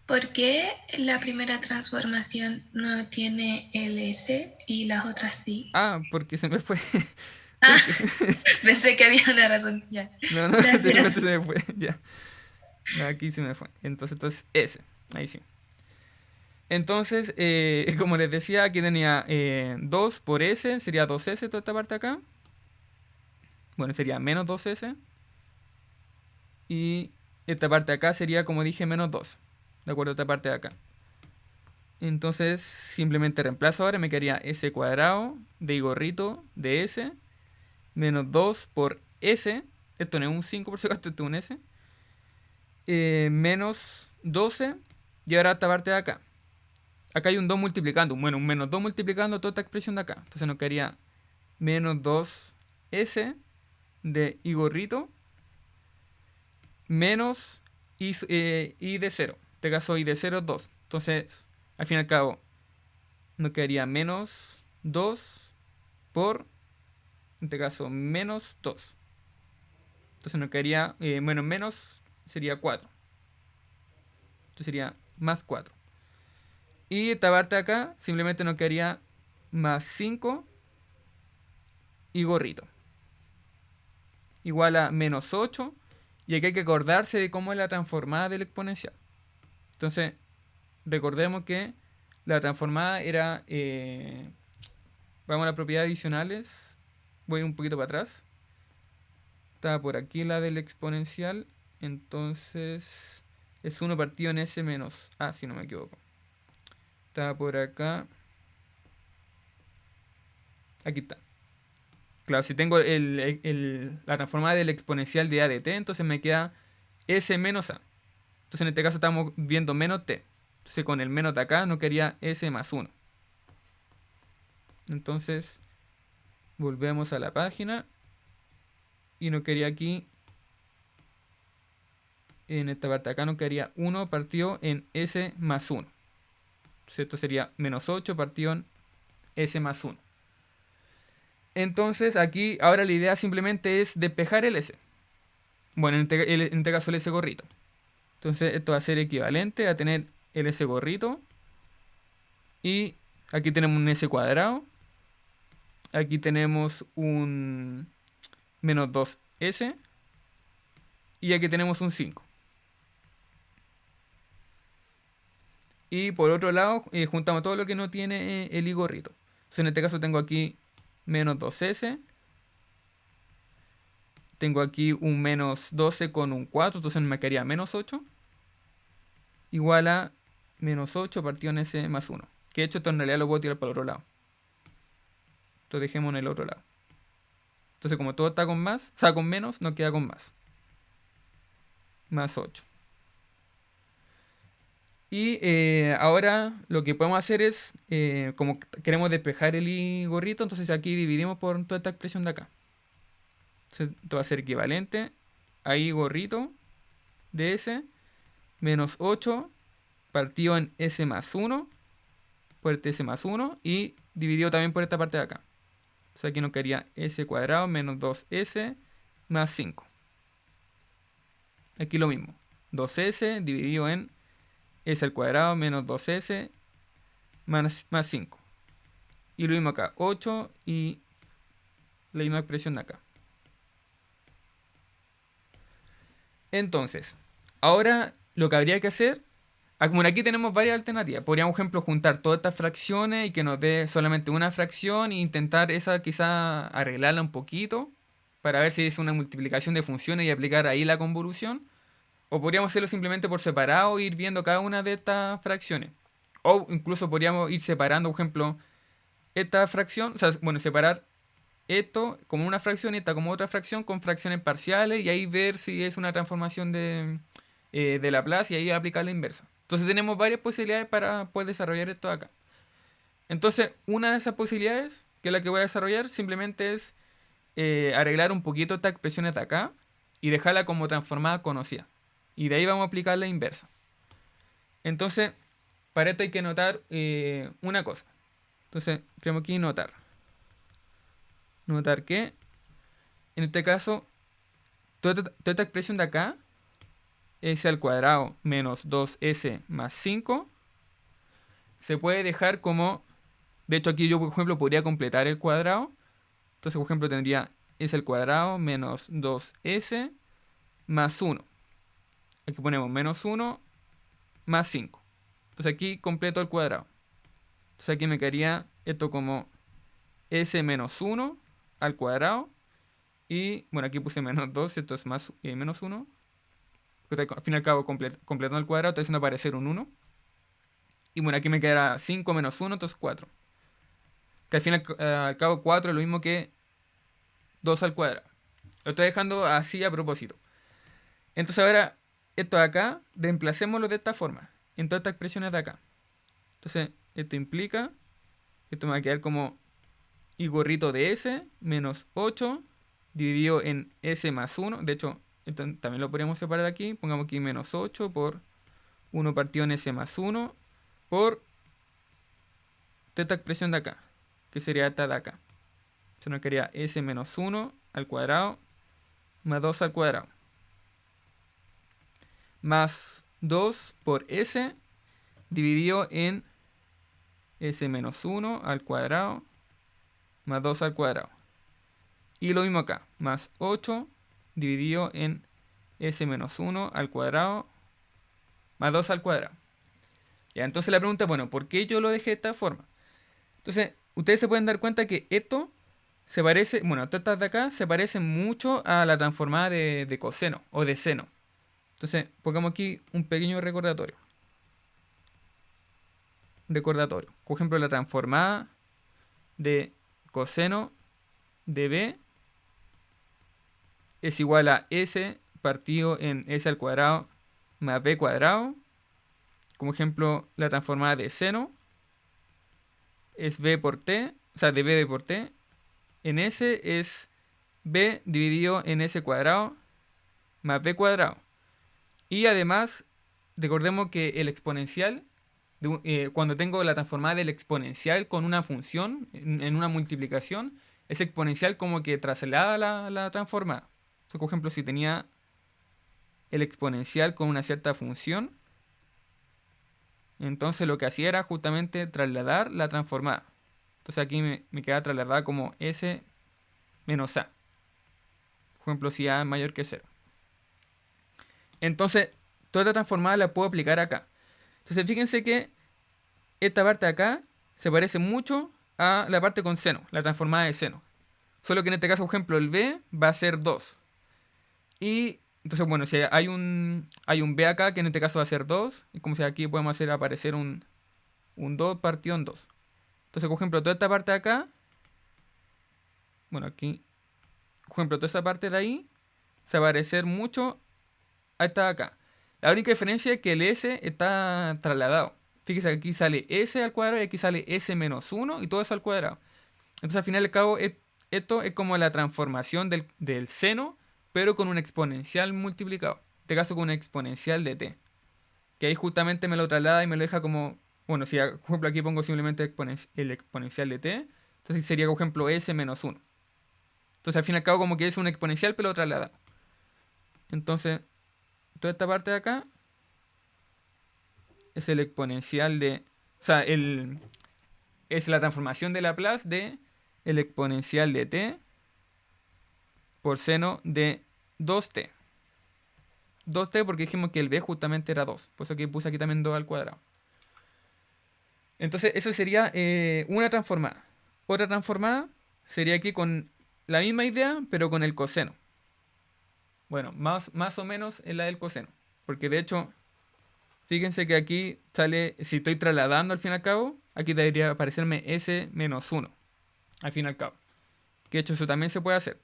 B: ¿por qué la primera transformación no tiene ls y las otras sí?
A: Ah, porque se me fue.
B: Ah, pensé que había una razón ya.
A: No, simplemente
B: Gracias.
A: se me fue. Ya. No, aquí se me fue. Entonces S. Ahí sí. Entonces, como les decía, aquí tenía 2 por S, sería 2S toda esta parte acá. Bueno, sería menos 2S. Y esta parte acá sería, como dije, menos 2. De acuerdo a esta parte de acá. Entonces, simplemente reemplazo ahora, me quedaría S cuadrado de i gorrito de S menos 2 por S. Esto no es un 5 por si acaso, esto es un S. Menos 12. Y ahora esta parte de acá. Acá hay un 2 multiplicando. Bueno, un menos 2 multiplicando toda esta expresión de acá. Entonces nos quedaría menos 2S de i gorrito menos i de 0. En este caso i de 0 es 2. Entonces, al fin y al cabo, nos quedaría menos 2 por, en este caso, menos 2. Entonces nos quedaría, bueno, menos sería 4. Entonces sería más 4. Y esta parte de acá simplemente nos quedaría más 5 y gorrito. Igual a menos 8. Y aquí hay que acordarse de cómo es la transformada del exponencial. Entonces, recordemos que la transformada era... vamos a las propiedades adicionales. Voy un poquito para atrás. Está por aquí la del exponencial. Entonces, es 1 partido en S menos A, si no me equivoco. Está por acá. Aquí está. Claro, si tengo la transformada del exponencial de A de t, entonces me queda S menos A. Entonces en este caso estamos viendo menos t. Entonces con el menos de acá nos quedaría S más 1. Entonces volvemos a la página. Y nos quedaría aquí, en esta parte de acá, nos quedaría 1 partido en S más 1. Entonces esto sería menos 8 partido en S más 1. Entonces aquí, ahora la idea simplemente es despejar el S. Bueno, en este caso el S gorrito. Entonces esto va a ser equivalente a tener el S gorrito. Y aquí tenemos un S cuadrado. Aquí tenemos un menos 2S. Y aquí tenemos un 5. Y por otro lado, juntamos todo lo que no tiene el I gorrito. Entonces en este caso tengo aquí menos 2S. Tengo aquí un menos 12 con un 4, entonces me quedaría menos 8. Igual a menos 8 partido en S más 1. Que de hecho esto en realidad lo puedo tirar para el otro lado. Esto dejemos en el otro lado. Entonces como todo está con más, o sea con menos, nos queda con más. Más 8. Y ahora lo que podemos hacer es, como queremos despejar el I gorrito, entonces aquí dividimos por toda esta expresión de acá. Entonces esto va a ser equivalente a I gorrito de S menos 8 partido en S más 1 por este S más 1 y dividido también por esta parte de acá. Entonces aquí nos quedaría S cuadrado menos 2S más 5. Aquí lo mismo. 2S dividido en S al cuadrado menos 2S más 5. Y lo mismo acá. 8 y la misma expresión de acá. Entonces, ahora lo que habría que hacer, bueno, aquí tenemos varias alternativas. Podríamos, por ejemplo, juntar todas estas fracciones y que nos dé solamente una fracción e intentar esa quizá arreglarla un poquito para ver si es una multiplicación de funciones y aplicar ahí la convolución. O podríamos hacerlo simplemente por separado e ir viendo cada una de estas fracciones. O incluso podríamos ir separando, por ejemplo, esta fracción, o sea, bueno, separar esto como una fracción y esta como otra fracción con fracciones parciales y ahí ver si es una transformación de Laplace y ahí aplicar la inversa. Entonces tenemos varias posibilidades para poder desarrollar esto acá. Entonces, una de esas posibilidades, que es la que voy a desarrollar, simplemente es arreglar un poquito estas expresiones de acá y dejarla como transformada conocida. Y de ahí vamos a aplicar la inversa. Entonces, para esto hay que notar una cosa. Entonces, tenemos aquí notar. Notar que, en este caso, toda esta expresión de acá, S al cuadrado menos 2S más 5, se puede dejar como... De hecho, aquí yo, por ejemplo, podría completar el cuadrado. Entonces, por ejemplo, tendría S al cuadrado menos 2S más 1. Aquí ponemos menos 1 más 5. Entonces aquí completo el cuadrado. Entonces aquí me quedaría esto como S menos 1 al cuadrado. Y bueno, aquí puse menos 2, esto es más menos 1. Al fin y al cabo completando el cuadrado, estoy haciendo aparecer un 1. Y bueno, aquí me quedará 5 menos 1, entonces 4. Que al fin y al cabo 4 es lo mismo que 2 al cuadrado. Lo estoy dejando así a propósito. Entonces ahora, esto de acá, reemplacémoslo de esta forma. En todas estas expresiones de acá. Entonces, esto implica que esto me va a quedar como I gorrito de S menos 8 dividido en S más 1. De hecho, esto también lo podríamos separar aquí. Pongamos aquí menos 8 por 1 partido en S más 1 por esta expresión de acá, que sería esta de acá. Se nos quedaría S menos 1 al cuadrado más 2 al cuadrado. Más 2 por S dividido en S menos 1 al cuadrado más 2 al cuadrado. Y lo mismo acá, más 8 dividido en S menos 1 al cuadrado más 2 al cuadrado. Ya, entonces la pregunta, bueno, ¿por qué yo lo dejé de esta forma? Entonces, ustedes se pueden dar cuenta que esto se parece, bueno, todas estas de acá se parecen mucho a la transformada de coseno o de seno. Entonces, pongamos aquí un pequeño recordatorio. Por ejemplo, la transformada de coseno de B es igual a S partido en S al cuadrado más B cuadrado. Como ejemplo, la transformada de seno es B por T, o sea, de B por T. En S es B dividido en S cuadrado más B cuadrado. Y además, recordemos que el exponencial, cuando tengo la transformada del exponencial con una función en una multiplicación, ese exponencial como que traslada la transformada. Entonces, por ejemplo, si tenía el exponencial con una cierta función, Entonces lo que hacía era justamente trasladar la transformada. Entonces aquí me queda trasladada como S menos A. Por ejemplo, si A es mayor que 0. Entonces, toda esta transformada la puedo aplicar acá. Entonces, fíjense que esta parte de acá se parece mucho a la parte con seno, la transformada de seno. Solo que en este caso, por ejemplo, el B va a ser 2. Y entonces, bueno, si hay un B acá, que en este caso va a ser 2, y como si aquí podemos hacer aparecer un 2 partido en 2. Entonces, por ejemplo, toda esta parte de acá, bueno, aquí, por ejemplo, toda esta parte de ahí se va a parecer mucho a esta de acá. La única diferencia es que el S está trasladado. Fíjese que aquí sale S al cuadrado y aquí sale S menos 1 y todo eso al cuadrado. Entonces, al final y al cabo, esto es como la transformación del seno, pero con un exponencial multiplicado. En este caso, con un exponencial de t. Que ahí justamente me lo traslada y me lo deja como. Bueno, si por ejemplo aquí pongo simplemente el exponencial de t, entonces sería, por ejemplo, s menos 1. Entonces, al fin y al cabo, como que es un exponencial, pero lo traslada. Entonces, toda esta parte de acá es el exponencial de. O sea, es la transformación de Laplace de el exponencial de t por seno de 2t. 2t porque dijimos que el b justamente era 2. Por eso que puse aquí también 2 al cuadrado. Entonces, eso sería una transformada. Otra transformada sería aquí con la misma idea, pero con el coseno. Bueno, más o menos es la del coseno. Porque de hecho, fíjense que aquí sale, si estoy trasladando al fin y al cabo, aquí debería aparecerme s menos 1. Al fin y al cabo. Que de hecho eso también se puede hacer.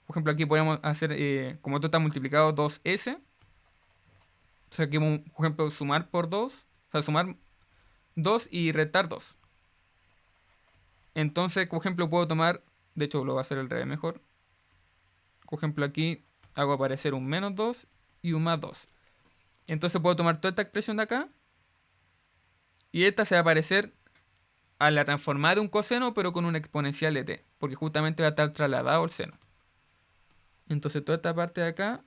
A: Por ejemplo, aquí podemos hacer, como esto está multiplicado, 2s. Entonces aquí, por ejemplo, sumar por 2. O sea, sumar 2 y restar 2. Entonces, por ejemplo, puedo tomar, de hecho lo voy a hacer al revés mejor. Por ejemplo, aquí hago aparecer un menos 2 y un más 2. Entonces puedo tomar toda esta expresión de acá. Y esta se va a parecer a la transformada de un coseno, pero con un exponencial de t. Porque justamente va a estar trasladado al seno. Entonces toda esta parte de acá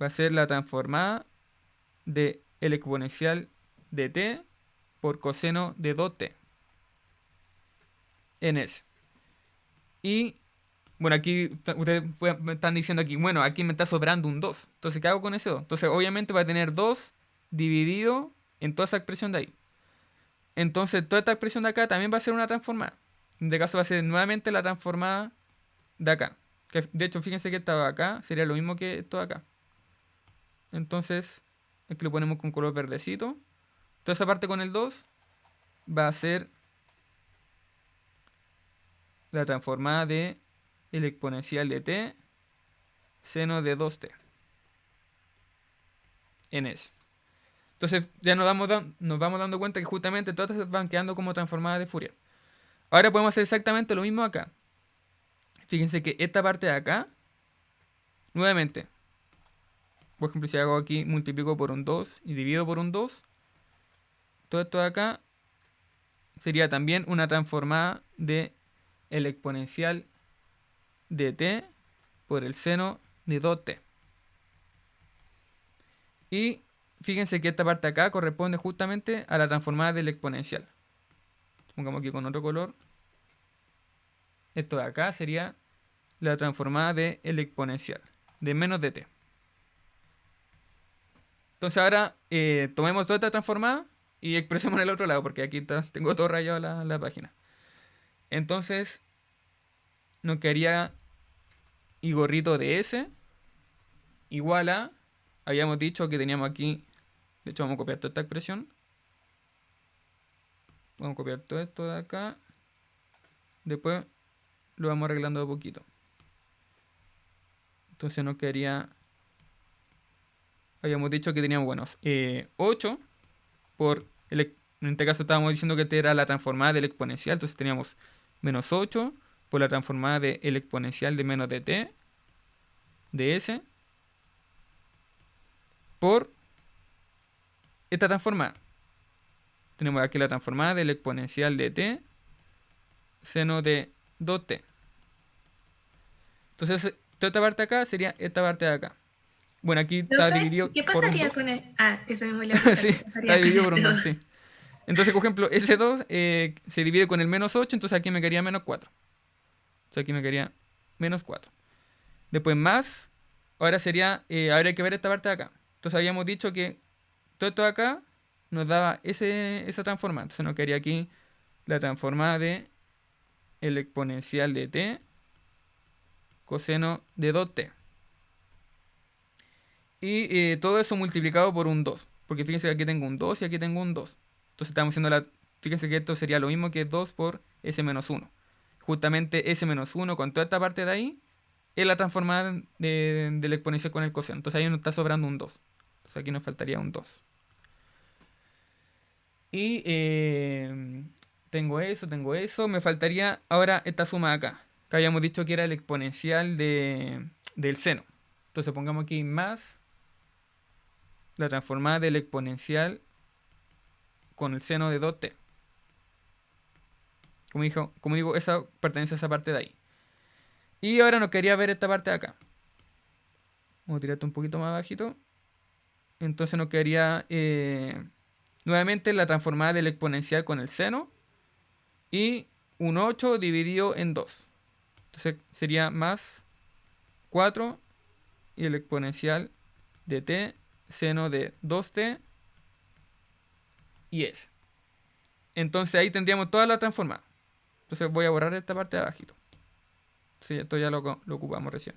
A: va a ser la transformada de el exponencial de t por coseno de 2t en S. Y bueno, aquí ustedes me están diciendo aquí, bueno, aquí me está sobrando un 2. Entonces, ¿qué hago con ese 2? Entonces, obviamente va a tener 2 dividido en toda esa expresión de ahí. Entonces, toda esta expresión de acá también va a ser una transformada. En este caso va a ser nuevamente la transformada de acá. Que de hecho, fíjense que esta de acá sería lo mismo que esto de acá. Entonces, aquí lo ponemos con color verdecito. Toda esa parte con el 2 va a ser la transformada de el exponencial de t seno de 2t en S. Entonces ya nos vamos dando cuenta que justamente todas estas van quedando como transformadas de Fourier. Ahora podemos hacer exactamente lo mismo acá. Fíjense que esta parte de acá, nuevamente, por ejemplo, si hago aquí, multiplico por un 2 y divido por un 2, todo esto de acá sería también una transformada de el exponencial de t por el seno de 2t. Y fíjense que esta parte de acá corresponde justamente a la transformada del exponencial. Pongamos aquí con otro color. Esto de acá sería la transformada del exponencial de menos de t. Entonces ahora tomemos toda esta transformada y expresemos en el otro lado, porque aquí tengo todo rayado la página. Entonces nos quedaría y gorrito de S igual a, habíamos dicho que teníamos aquí, de hecho vamos a copiar toda esta expresión. Vamos a copiar todo esto de acá. Después lo vamos arreglando de poquito. Entonces nos quedaría, habíamos dicho que teníamos, bueno, 8 por, en este caso estábamos diciendo que esta era la transformada del exponencial. Entonces teníamos menos 8 por la transformada del exponencial de menos de t de S por esta transformada. Tenemos aquí la transformada del exponencial de t seno de 2t. Entonces, toda esta parte de acá sería esta parte de acá. Bueno, aquí está
B: Profe,
A: dividido
B: ¿qué
A: por un
B: pasaría
A: 2.
B: con el...? Ah, eso mismo le voy a preguntar,
A: Sí,
B: ¿qué
A: está
B: pasaría con
A: dividido por
B: este
A: un 2,
B: 2?
A: sí. Entonces, por ejemplo, ese 2 se divide con el menos 8, entonces aquí me quedaría menos 4. Entonces aquí me quedaría menos 4. Después más, ahora sería, ahora hay que ver esta parte de acá. Entonces habíamos dicho que todo esto de acá nos daba esa transformada. Entonces nos quedaría aquí la transformada de el exponencial de t coseno de 2t. Y todo eso multiplicado por un 2. Porque fíjense que aquí tengo un 2 y aquí tengo un 2. Entonces estamos haciendo la... Fíjense que esto sería lo mismo que 2 por s menos 1. Justamente s menos 1 con toda esta parte de ahí es la transformada del exponencial con el coseno. Entonces ahí nos está sobrando un 2. Entonces aquí nos faltaría un 2. Y tengo eso. Me faltaría ahora esta suma de acá. Que habíamos dicho que era el exponencial del seno. Entonces pongamos aquí más la transformada del exponencial con el seno de 2t. Como digo, esa pertenece a esa parte de ahí. Y ahora nos quería ver esta parte de acá. Vamos a tirar esto un poquito más bajito. Entonces nos quedaría nuevamente la transformada del exponencial con el seno. Y un 8 dividido en 2. Entonces sería más 4 y el exponencial de t seno de 2t y s. Entonces ahí tendríamos toda la transformada. Entonces voy a borrar esta parte de abajito. Sí, esto ya lo ocupamos recién.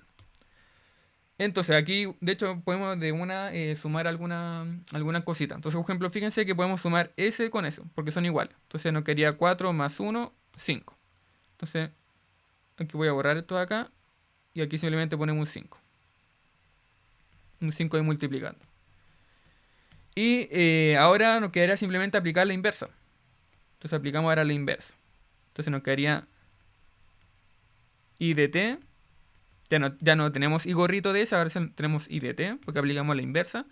A: Entonces aquí, de hecho, podemos de una sumar alguna cosita. Entonces, por ejemplo, fíjense que podemos sumar S con eso, porque son iguales. Entonces nos quedaría 4 más 1, 5. Entonces, aquí voy a borrar esto de acá y aquí simplemente ponemos un 5. Un 5 ahí multiplicando. Y ahora nos quedaría simplemente aplicar la inversa. Entonces aplicamos ahora la inversa. Entonces nos quedaría I de t. Ya no tenemos I gorrito de esa, ahora tenemos I de t, porque aplicamos la inversa.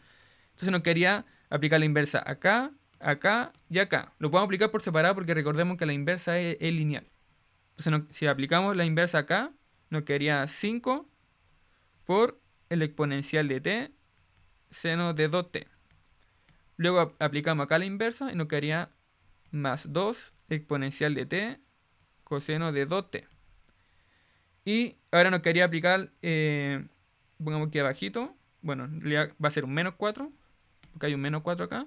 A: Entonces nos quedaría aplicar la inversa acá, acá y acá. Lo podemos aplicar por separado porque recordemos que la inversa es lineal. Entonces si aplicamos la inversa acá, nos quedaría 5 por el exponencial de t seno de 2t. Luego aplicamos acá la inversa y nos quedaría más 2 exponencial de t coseno de 2t. Y ahora nos quedaría aplicar, pongamos aquí abajito, bueno, en realidad va a ser un menos 4, porque hay un menos 4 acá,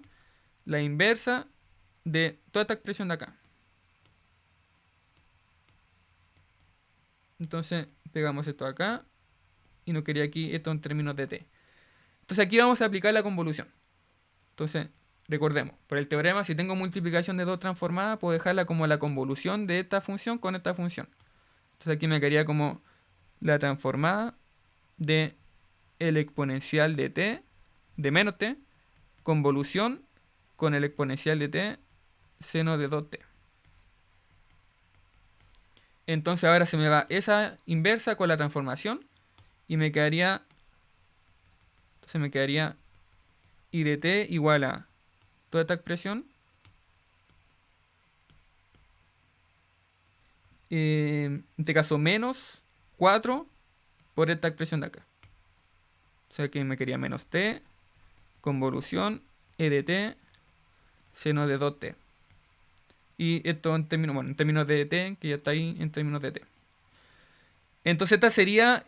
A: la inversa de toda esta expresión de acá. Entonces pegamos esto acá y nos quedaría aquí esto en términos de t. Entonces aquí vamos a aplicar la convolución. Entonces, recordemos, por el teorema, si tengo multiplicación de 2 transformadas, puedo dejarla como la convolución de esta función con esta función. Entonces aquí me quedaría como la transformada de el exponencial de t, de menos t, convolución con el exponencial de t seno de 2t. Entonces ahora se me va esa inversa con la transformación y me quedaría, entonces me quedaría I de t igual a toda esta expresión en este caso menos 4 por esta expresión de acá. O sea que me quedaría menos t, convolución, e de t, seno de 2t. Y esto en términos, bueno, en términos de t, que ya está ahí en términos de t. Entonces esta sería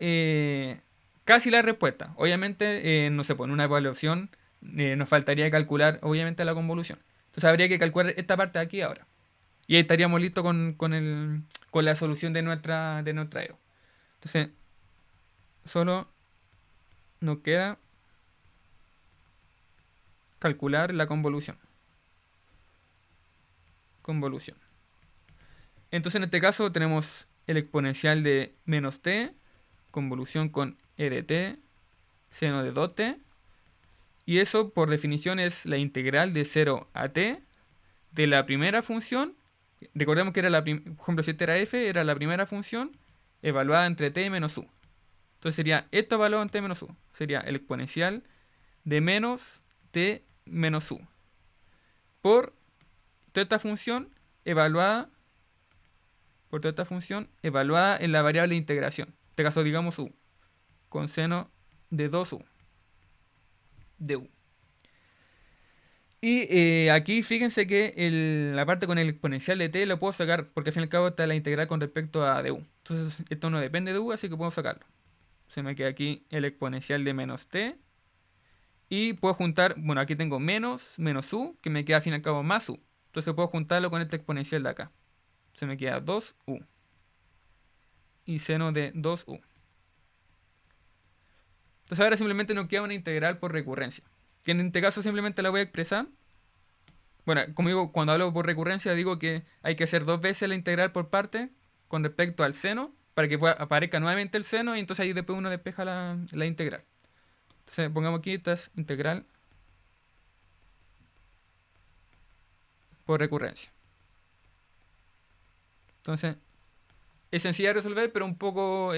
A: casi la respuesta. Obviamente, no sé, por una evaluación nos faltaría calcular, obviamente, la convolución. Entonces habría que calcular esta parte de aquí ahora. Y ahí estaríamos listos con la solución de nuestra EO. Entonces, solo nos queda calcular la convolución. Convolución. Entonces, en este caso tenemos el exponencial de menos t, convolución con e de t, seno de 2t. Y eso, por definición, es la integral de 0 a t de la primera función. Recordemos que era por ejemplo, si esta era f, era la primera función evaluada entre t menos u. Entonces sería esto evaluado en t menos u. Sería el exponencial de menos t menos u. Por toda esta función evaluada en la variable de integración. En este caso digamos u, con seno de 2u. de u. Y aquí fíjense que la parte con el exponencial de t lo puedo sacar, porque al fin y al cabo está la integral con respecto a du. Entonces esto no depende de u, así que puedo sacarlo. Se me queda aquí el exponencial de menos t. Y puedo juntar, bueno, aquí tengo menos u, que me queda al fin y al cabo más u. Entonces puedo juntarlo con este exponencial de acá. Se me queda 2u. Y seno de 2u. Entonces ahora simplemente nos queda una integral por recurrencia. Que en este caso simplemente la voy a expresar. Bueno, como digo, cuando hablo por recurrencia digo que hay que hacer 2 veces la integral por parte con respecto al seno para que aparezca nuevamente el seno y entonces ahí después uno despeja la integral. Entonces pongamos aquí, esta es integral por recurrencia. Entonces, es sencilla de resolver, pero un poco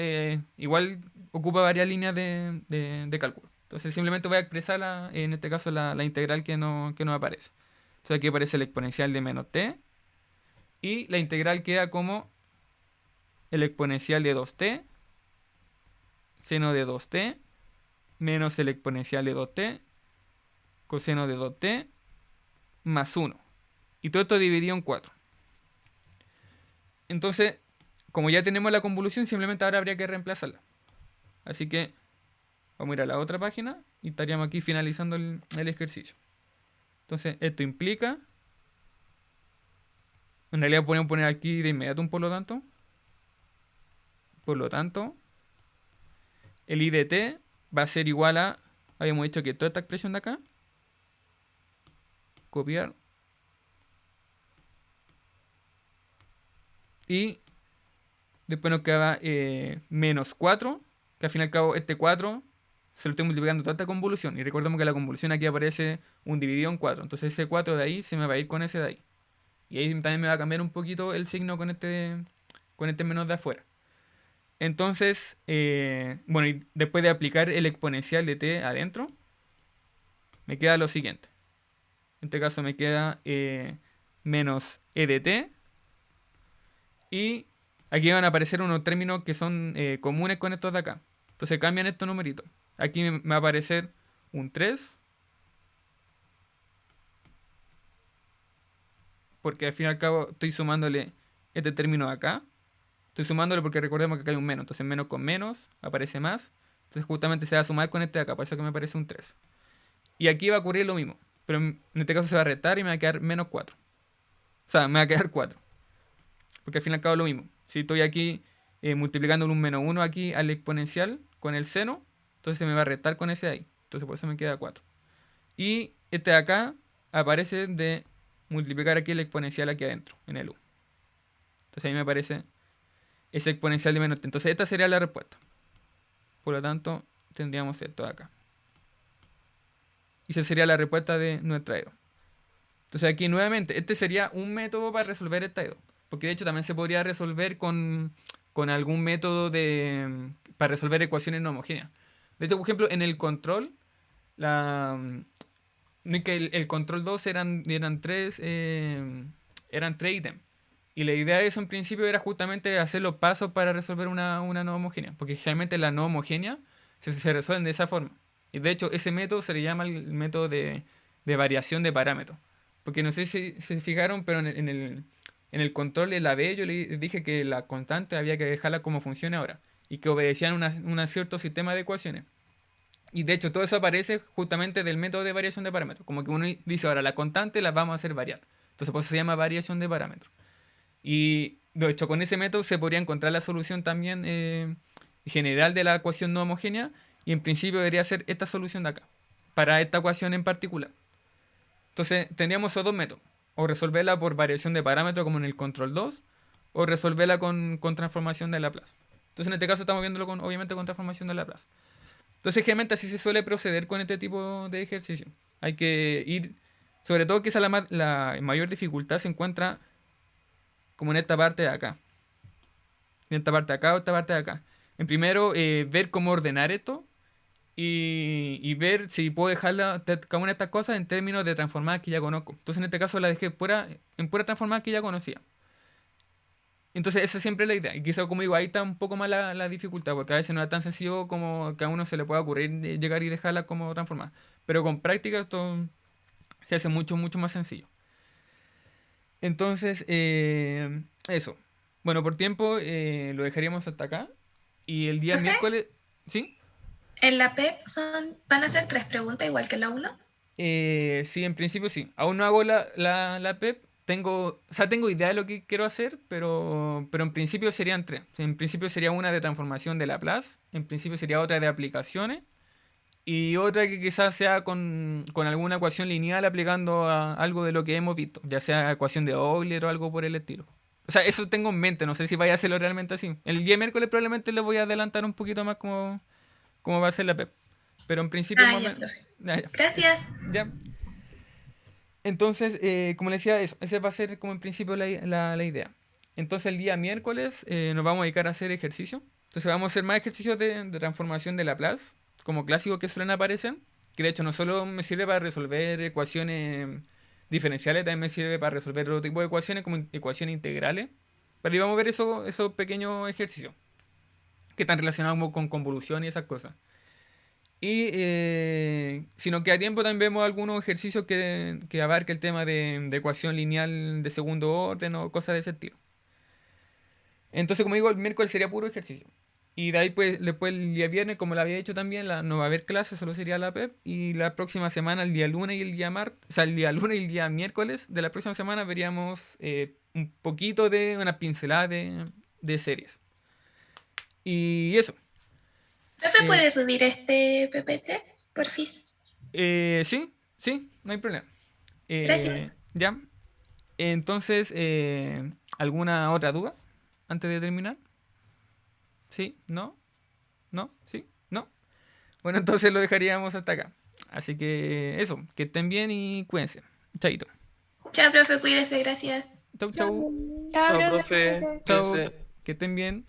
A: igual ocupa varias líneas de cálculo. Entonces simplemente voy a expresar en este caso la integral que no aparece. Entonces aquí aparece el exponencial de menos t. Y la integral queda como el exponencial de 2t, seno de 2t, menos el exponencial de 2t, coseno de 2t, más 1. Y todo esto dividido en 4. Entonces, como ya tenemos la convolución, simplemente ahora habría que reemplazarla. Así que vamos a ir a la otra página y estaríamos aquí finalizando el ejercicio. Entonces, esto implica, en realidad podemos poner aquí de inmediato un por lo tanto, el I de t va a ser igual a, habíamos dicho que toda esta expresión de acá, copiar, y después nos queda menos 4, que al fin y al cabo este 4 se lo estoy multiplicando toda esta convolución. Y recordemos que la convolución aquí aparece un dividido en 4. Entonces ese 4 de ahí se me va a ir con ese de ahí. Y ahí también me va a cambiar un poquito el signo con este menos de afuera. Entonces, bueno, y después de aplicar el exponencial de t adentro, me queda lo siguiente. En este caso me queda menos e de t. Y aquí van a aparecer unos términos que son comunes con estos de acá. Entonces cambian estos numeritos. Aquí me va a aparecer un 3. Porque al fin y al cabo estoy sumándole este término de acá. Estoy sumándole porque recordemos que acá hay un menos. Entonces menos con menos aparece más. Entonces justamente se va a sumar con este de acá. Por eso que me aparece un 3. Y aquí va a ocurrir lo mismo. Pero en este caso se va a restar y me va a quedar menos 4. O sea, me va a quedar 4. Porque al fin y al cabo es lo mismo. Si estoy aquí multiplicando un menos 1 aquí al exponencial con el seno, entonces se me va a restar con ese de ahí. Entonces por eso me queda 4. Y este de acá aparece de multiplicar aquí el exponencial aquí adentro, en el u. Entonces ahí me aparece ese exponencial de menos t. Entonces esta sería la respuesta. Por lo tanto, tendríamos esto de acá. Y esa sería la respuesta de nuestra EDO. Entonces aquí nuevamente, este sería un método para resolver esta EDO. Porque de hecho también se podría resolver con algún método para resolver ecuaciones no homogéneas. De hecho, por ejemplo, en el control, no es que el control 2 eran tres ítems. Y la idea de eso en principio era justamente hacer los pasos para resolver una no homogénea. Porque generalmente las no homogéneas se resuelven de esa forma. Y de hecho ese método se le llama el método de variación de parámetros. Porque no sé si se fijaron, pero en el control de la B yo le dije que la constante había que dejarla como funciona ahora. Y que obedecían un cierto sistema de ecuaciones. Y de hecho todo eso aparece justamente del método de variación de parámetros. Como que uno dice ahora, la constante la vamos a hacer variar. Entonces por eso se llama variación de parámetros. Y de hecho con ese método se podría encontrar la solución también general de la ecuación no homogénea. Y en principio debería ser esta solución de acá. Para esta ecuación en particular. Entonces tendríamos esos dos métodos. O resolverla por variación de parámetros como en el control 2. O resolverla con transformación de Laplace. Entonces en este caso estamos viéndolo obviamente con transformación de Laplace. Entonces, generalmente así se suele proceder con este tipo de ejercicio. Hay que ir, sobre todo que esa la mayor dificultad se encuentra como en esta parte de acá. En esta parte de acá o esta parte de acá. En primero, ver cómo ordenar esto y ver si puedo dejarla, cada una de estas cosas en términos de transformadas que ya conozco. Entonces, en este caso la dejé en pura transformada que ya conocía. Entonces esa siempre es la idea. Y quizá, como digo, ahí está un poco más la dificultad, porque a veces no es tan sencillo como que a uno se le pueda ocurrir llegar y dejarla como transformada. Pero con práctica esto se hace mucho, mucho más sencillo. Entonces, eso. Bueno, por tiempo lo dejaríamos hasta acá. Y el día
B: Profe,
A: miércoles, ¿sí?
B: en la PEP van a ser 3 preguntas, igual que en la uno.
A: Sí, en principio sí. Aún no hago la PEP. Tengo idea de lo que quiero hacer, pero en principio serían tres. En principio sería una de transformación de Laplace, en principio sería otra de aplicaciones y otra que quizás sea con alguna ecuación lineal aplicando a algo de lo que hemos visto, ya sea ecuación de Euler o algo por el estilo. O sea, eso tengo en mente, no sé si vaya a hacerlo realmente así. El día miércoles probablemente les voy a adelantar un poquito más cómo va a ser la PEP. Pero en principio
B: Ah,
A: más o
B: ya,
A: menos...
B: profe.
A: Ya, ya.
B: Gracias.
A: Ya. Entonces, como les decía, eso, esa va a ser como en principio la idea. Entonces el día miércoles nos vamos a dedicar a hacer ejercicio. Entonces vamos a hacer más ejercicios de transformación de Laplace, como clásicos que suelen aparecer, que de hecho no solo me sirve para resolver ecuaciones diferenciales, también me sirve para resolver otro tipo de ecuaciones como ecuaciones integrales. Pero ahí vamos a ver esos pequeños ejercicios que están relacionados como con convolución y esas cosas. Y si nos queda tiempo, también vemos algunos ejercicios que abarca el tema de ecuación lineal de segundo orden o cosas de ese estilo. Entonces, como digo, el miércoles sería puro ejercicio. Y de ahí, pues, después el día viernes, como lo había dicho también, no va a haber clases, solo sería la PEP. Y la próxima semana, el día lunes y el día martes, o sea, el día lunes y el día miércoles de la próxima semana, veríamos un poquito de una pincelada de series. Y eso.
B: Profe,
A: Eh,
B: ¿puede subir este PPT? Porfis.
A: sí, sí, no hay problema.
B: Gracias.
A: Ya. Entonces, ¿alguna otra duda antes de terminar? ¿Sí? ¿No? ¿No? ¿Sí? ¿No? Bueno, entonces lo dejaríamos hasta acá. Así que eso, que estén bien y cuídense. Chaito.
B: Chao, profe, cuídese, gracias.
A: Chau, chau.
B: Chao,
C: Chao,
B: profe,
C: profe.
B: cuídese.
A: Chau.
C: Cuídese.
A: Que estén bien.